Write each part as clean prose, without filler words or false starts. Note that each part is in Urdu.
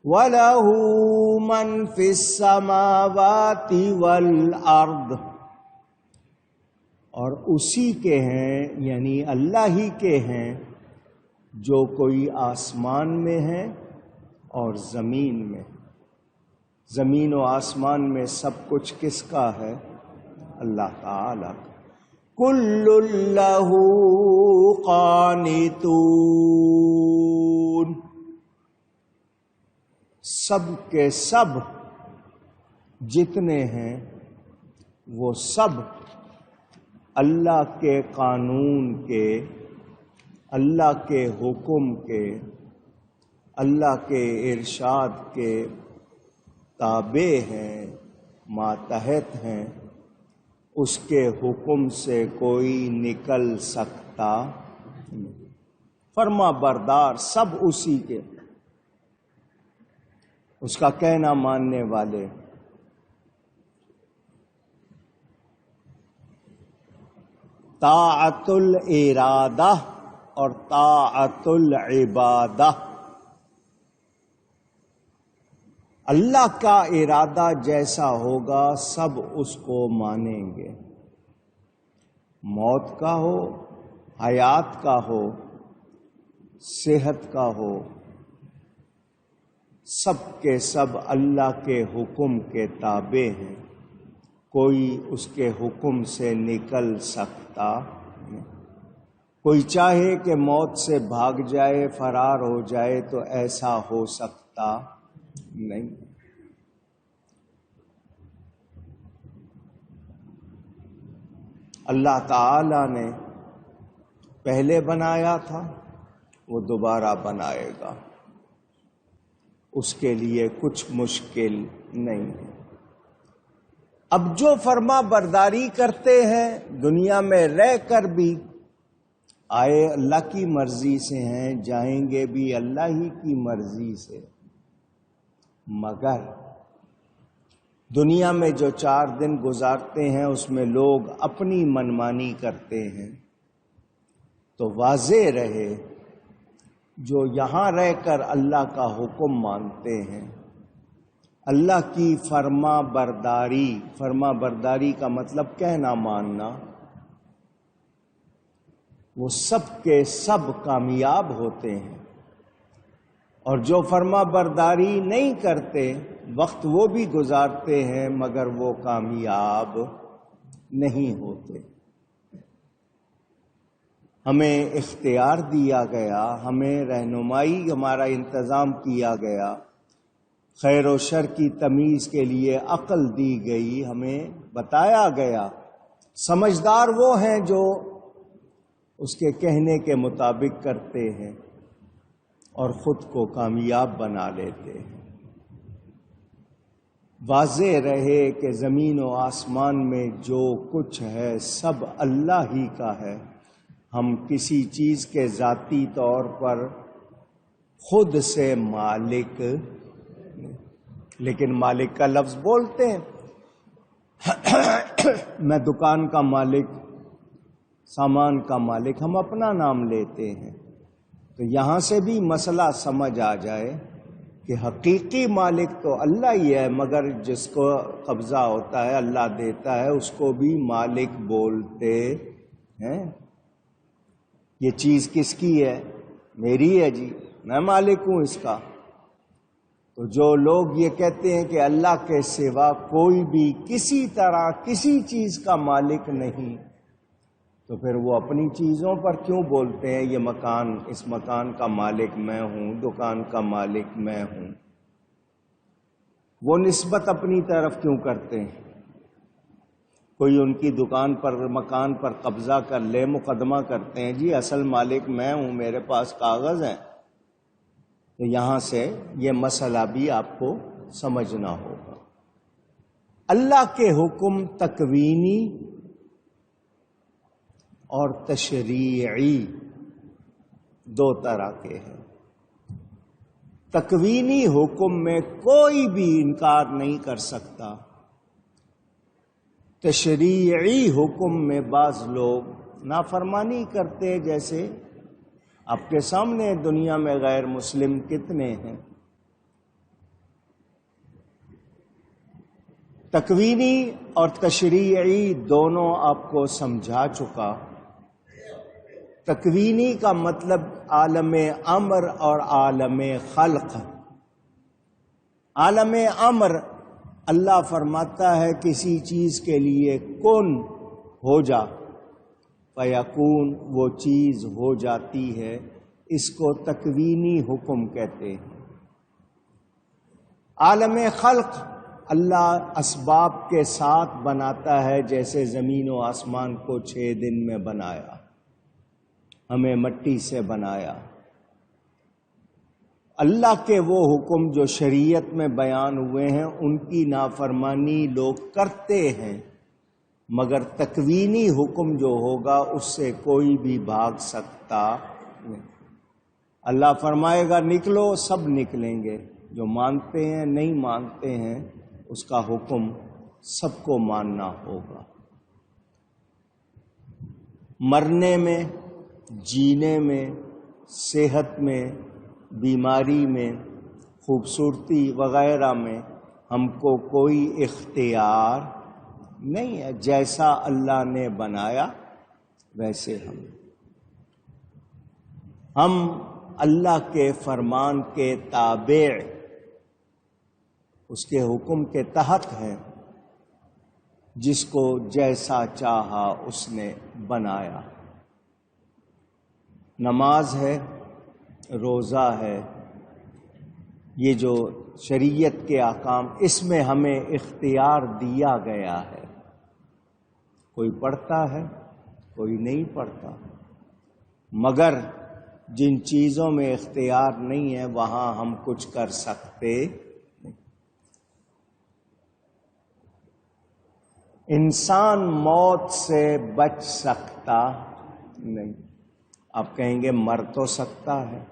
وَلَهُ مَن فِي السَّمَاوَاتِ وَالْأَرْضِ، اور اسی کے ہیں، یعنی اللہ ہی کے ہیں، جو کوئی آسمان میں ہے اور زمین میں۔ زمین و آسمان میں سب کچھ کس کا ہے؟ اللہ تعالی۔ کل لہ قانتون، سب کے سب جتنے ہیں وہ سب اللہ کے قانون کے، اللہ کے حکم کے، اللہ کے ارشاد کے تابع ہیں، ماتحت ہیں۔ اس کے حکم سے کوئی نکل سکتا نہیں۔ فرما بردار سب اسی کے، اس کا کہنا ماننے والے۔ طاعت الارادہ اور طاعت العبادہ، اللہ کا ارادہ جیسا ہوگا سب اس کو مانیں گے، موت کا ہو، حیات کا ہو، صحت کا ہو، سب کے سب اللہ کے حکم کے تابع ہیں، کوئی اس کے حکم سے نکل سکتا نہیں۔ کوئی چاہے کہ موت سے بھاگ جائے، فرار ہو جائے تو ایسا ہو سکتا نہیں۔ اللہ تعالی نے پہلے بنایا تھا، وہ دوبارہ بنائے گا، اس کے لیے کچھ مشکل نہیں ہے۔ اب جو فرما برداری کرتے ہیں دنیا میں رہ کر بھی، آئے اللہ کی مرضی سے ہیں، جائیں گے بھی اللہ ہی کی مرضی سے، مگر دنیا میں جو 4 دن گزارتے ہیں اس میں لوگ اپنی منمانی کرتے ہیں، تو واضح رہے جو یہاں رہ کر اللہ کا حکم مانتے ہیں، اللہ کی فرما برداری کا مطلب کہنا ماننا، وہ سب کے سب کامیاب ہوتے ہیں، اور جو فرما برداری نہیں کرتے وقت وہ بھی گزارتے ہیں مگر وہ کامیاب نہیں ہوتے۔ ہمیں اختیار دیا گیا، ہمیں رہنمائی، ہمارا انتظام کیا گیا، خیر و شر کی تمیز کے لیے عقل دی گئی، ہمیں بتایا گیا۔ سمجھدار وہ ہیں جو اس کے کہنے کے مطابق کرتے ہیں اور خود کو کامیاب بنا لیتے ہیں۔ واضح رہے کہ زمین و آسمان میں جو کچھ ہے سب اللہ ہی کا ہے، ہم کسی چیز کے ذاتی طور پر خود سے مالک، لیکن مالک کا لفظ بولتے ہیں، میں دکان کا مالک، سامان کا مالک، ہم اپنا نام لیتے ہیں۔ تو یہاں سے بھی مسئلہ سمجھ آ جائے کہ حقیقی مالک تو اللہ ہی ہے، مگر جس کو قبضہ ہوتا ہے اللہ دیتا ہے، اس کو بھی مالک بولتے ہیں۔ یہ چیز کس کی ہے؟ میری ہے جی، میں مالک ہوں اس کا۔ تو جو لوگ یہ کہتے ہیں کہ اللہ کے سوا کوئی بھی کسی طرح کسی چیز کا مالک نہیں، تو پھر وہ اپنی چیزوں پر کیوں بولتے ہیں یہ مکان، اس مکان کا مالک میں ہوں، دکان کا مالک میں ہوں؟ وہ نسبت اپنی طرف کیوں کرتے ہیں؟ کوئی ان کی دکان پر، مکان پر قبضہ کر لے، مقدمہ کرتے ہیں جی اصل مالک میں ہوں، میرے پاس کاغذ ہیں۔ تو یہاں سے یہ مسئلہ بھی آپ کو سمجھنا ہوگا۔ اللہ کے حکم تکوینی اور تشریعی 2 طرح کے ہیں۔ تکوینی حکم میں کوئی بھی انکار نہیں کر سکتا، تشریعی حکم میں بعض لوگ نافرمانی کرتے، جیسے آپ کے سامنے دنیا میں غیر مسلم کتنے ہیں تکوینی اور تشریعی دونوں آپ کو سمجھا چکا۔ تکوینی کا مطلب عالم امر اور عالم خلق۔ عالم امر، اللہ فرماتا ہے کسی چیز کے لیے کن ہو جا، فیکون، وہ چیز ہو جاتی ہے، اس کو تکوینی حکم کہتے ہیں۔ عالم خلق، اللہ اسباب کے ساتھ بناتا ہے، جیسے زمین و آسمان کو 6 دن میں بنایا، ہمیں مٹی سے بنایا۔ اللہ کے وہ حکم جو شریعت میں بیان ہوئے ہیں ان کی نافرمانی لوگ کرتے ہیں، مگر تکوینی حکم جو ہوگا اس سے کوئی بھی بھاگ سکتا نہیں۔ اللہ فرمائے گا نکلو، سب نکلیں گے، جو مانتے ہیں نہیں مانتے ہیں، اس کا حکم سب کو ماننا ہوگا۔ مرنے میں، جینے میں، صحت میں، بیماری میں، خوبصورتی وغیرہ میں ہم کو کوئی اختیار نہیں ہے، جیسا اللہ نے بنایا ویسے ہم اللہ کے فرمان کے تابع، اس کے حکم کے تحت ہیں، جس کو جیسا چاہا اس نے بنایا۔ نماز ہے، روزہ ہے، یہ جو شریعت کے احکام، اس میں ہمیں اختیار دیا گیا ہے۔ کوئی پڑھتا ہے، کوئی نہیں پڑھتا، مگر جن چیزوں میں اختیار نہیں ہے وہاں ہم کچھ کر سکتے نہیں۔ انسان موت سے بچ سکتا نہیں۔ آپ کہیں گے مر تو سکتا ہے،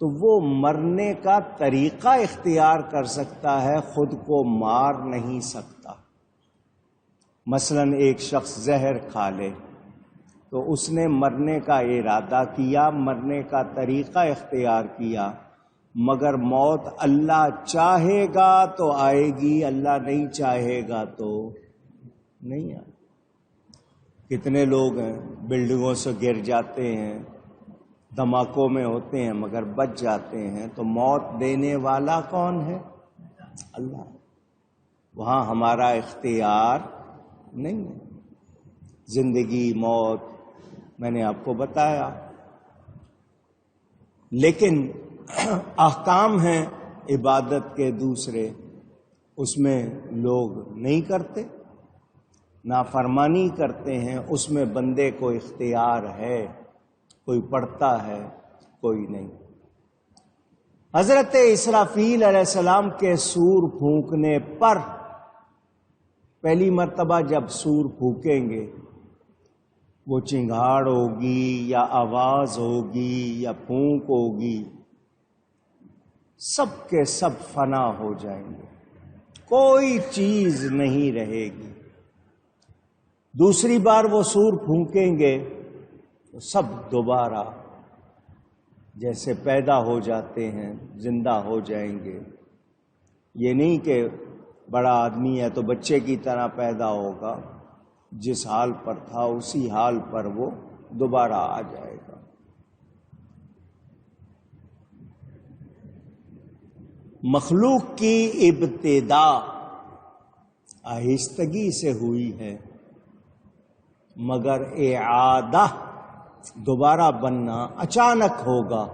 تو وہ مرنے کا طریقہ اختیار کر سکتا ہے، خود کو مار نہیں سکتا۔ مثلا ایک شخص زہر کھا لے تو اس نے مرنے کا ارادہ کیا، مرنے کا طریقہ اختیار کیا، مگر موت اللہ چاہے گا تو آئے گی، اللہ نہیں چاہے گا تو نہیں آئے۔ کتنے لوگ ہیں بلڈنگوں سے گر جاتے ہیں، دھماکوں میں ہوتے ہیں مگر بچ جاتے ہیں، تو موت دینے والا کون ہے؟ اللہ۔ وہاں ہمارا اختیار نہیں ہے۔ زندگی، موت میں نے آپ کو بتایا، لیکن احکام ہیں عبادت کے دوسرے، اس میں لوگ نہیں کرتے، نافرمانی کرتے ہیں، اس میں بندے کو اختیار ہے، کوئی پڑھتا ہے، کوئی نہیں۔ حضرت اسرافیل علیہ السلام کے سور پھونکنے پر، پہلی مرتبہ جب سور پھونکیں گے، وہ چنگھاڑ ہوگی یا آواز ہوگی یا پھونک ہوگی، سب کے سب فنا ہو جائیں گے، کوئی چیز نہیں رہے گی۔ دوسری بار وہ سور پھونکیں گے تو سب دوبارہ جیسے پیدا ہو جاتے ہیں زندہ ہو جائیں گے۔ یہ نہیں کہ بڑا آدمی ہے تو بچے کی طرح پیدا ہوگا، جس حال پر تھا اسی حال پر وہ دوبارہ آ جائے گا۔ مخلوق کی ابتدا آہستگی سے ہوئی ہے، مگر اعادہ، دوبارہ بننا اچانک ہوگا۔